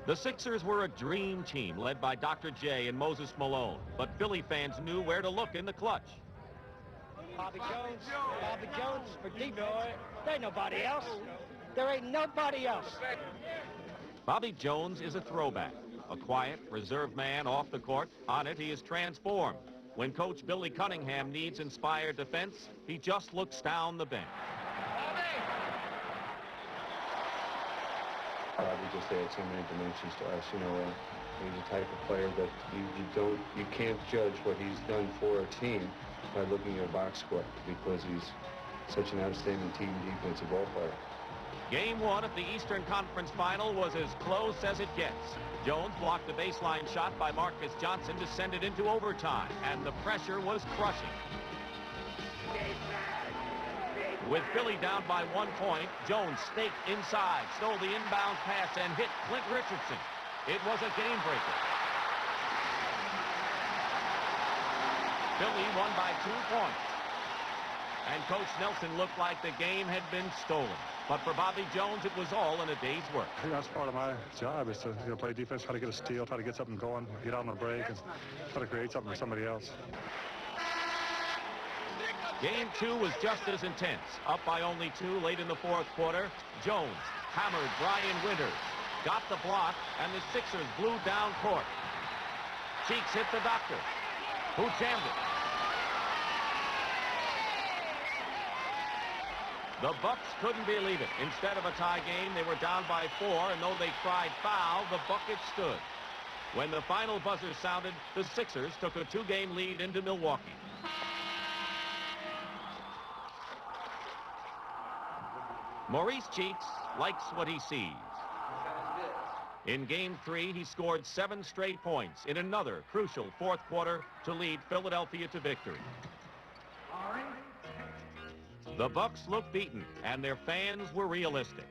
The Sixers were a dream team led by Dr. J and Moses Malone, but Philly fans knew where to look in the clutch. Bobby Jones for defense. There ain't nobody else. There ain't nobody else. Bobby Jones is a throwback, a quiet, reserved man off the court. On it, he is transformed. When Coach Billy Cunningham needs inspired defense, he just looks down the bench. Bobby just adds so many dimensions to us. You know, he's the type of player that you can't judge what he's done for a team by looking at a box score, because he's such an outstanding team defensive ball player. Game 1 of the Eastern Conference Final was as close as it gets. Jones blocked a baseline shot by Marcus Johnson to send it into overtime, and the pressure was crushing. With Philly down by 1 point, Jones staked inside, stole the inbound pass, and hit Clint Richardson. It was a game breaker. Philly won by 2 points. And Coach Nelson looked like the game had been stolen. But for Bobby Jones, it was all in a day's work. I think that's part of my job, is to play defense, try to get a steal, try to get something going, get out on a break, and try to create something for somebody else. Game 2 was just as intense. Up by only 2 late in the 4th quarter, Jones hammered Brian Winters, got the block, and the Sixers blew down court. Cheeks hit the doctor, who jammed it. The Bucks couldn't believe it. Instead of a tie game, they were down by 4, and though they cried foul, the bucket stood. When the final buzzer sounded, the Sixers took a 2-game lead into Milwaukee. Maurice Cheeks likes what he sees. In Game 3, he scored 7 straight points in another crucial 4th quarter to lead Philadelphia to victory. The Bucks looked beaten, and their fans were realistic.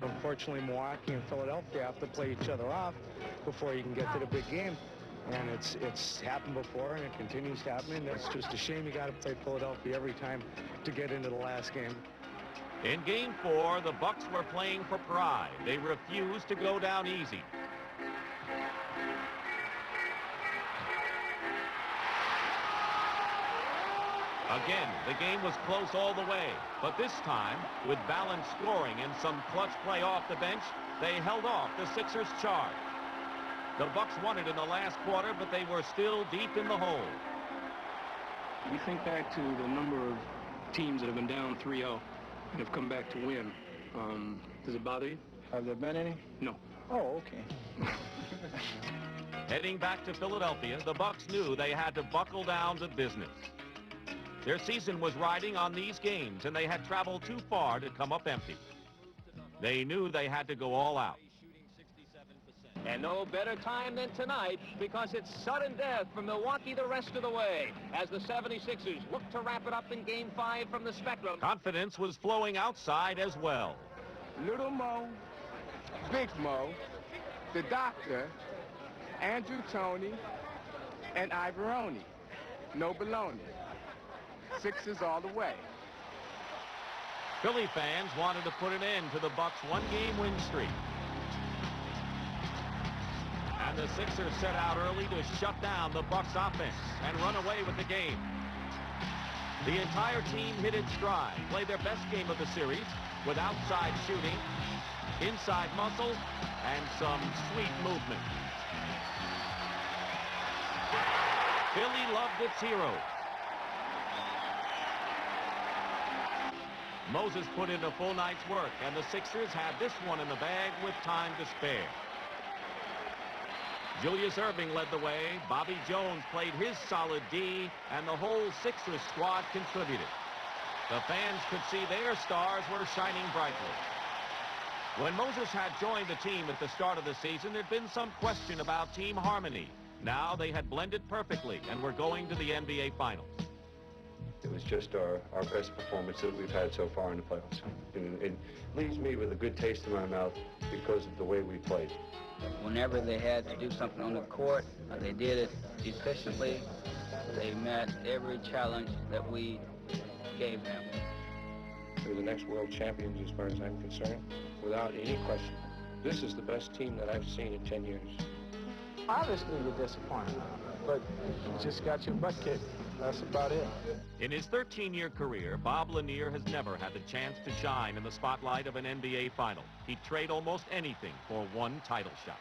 Unfortunately, Milwaukee and Philadelphia have to play each other off before you can get to the big game. And it's happened before, and it continues to happen. It's just a shame you got to play Philadelphia every time to get into the last game. In Game 4, the Bucks were playing for pride. They refused to go down easy. Again, the game was close all the way, but this time, with balanced scoring and some clutch play off the bench, they held off the Sixers' charge. The Bucks won it in the last quarter, but they were still deep in the hole. We think back to the number of teams that have been down 3-0 and have come back to win. Does it bother you? Have there been any? No. Oh, okay. Heading back to Philadelphia, the Bucks knew they had to buckle down to business. Their season was riding on these games, and they had traveled too far to come up empty. They knew they had to go all out. And no better time than tonight, because it's sudden death from Milwaukee the rest of the way, as the 76ers look to wrap it up in Game 5 from the Spectrum. Confidence was flowing outside as well. Little Mo, Big Mo, the Doctor, Andrew Toney, and Ivoroni. No baloney. Sixers all the way. Philly fans wanted to put an end to the Bucks' 1-game win streak. And the Sixers set out early to shut down the Bucks' offense and run away with the game. The entire team hit its stride, played their best game of the series with outside shooting, inside muscle, and some sweet movement. Philly loved its heroes. Moses put in a full night's work, and the Sixers had this one in the bag with time to spare. Julius Erving led the way, Bobby Jones played his solid D, and the whole Sixers squad contributed. The fans could see their stars were shining brightly. When Moses had joined the team at the start of the season, there'd been some question about team harmony. Now they had blended perfectly and were going to the NBA Finals. It was just our best performance that we've had so far in the playoffs. And it leaves me with a good taste in my mouth because of the way we played. Whenever they had to do something on the court, they did it efficiently. They met every challenge that we gave them. They're the next world champions as far as I'm concerned, without any question. this is the best team that I've seen in 10 years. Obviously, you're disappointed, but you just got your butt kicked. That's about it. In his 13-year career, Bob Lanier has never had the chance to shine in the spotlight of an NBA final. He'd trade almost anything for one title shot.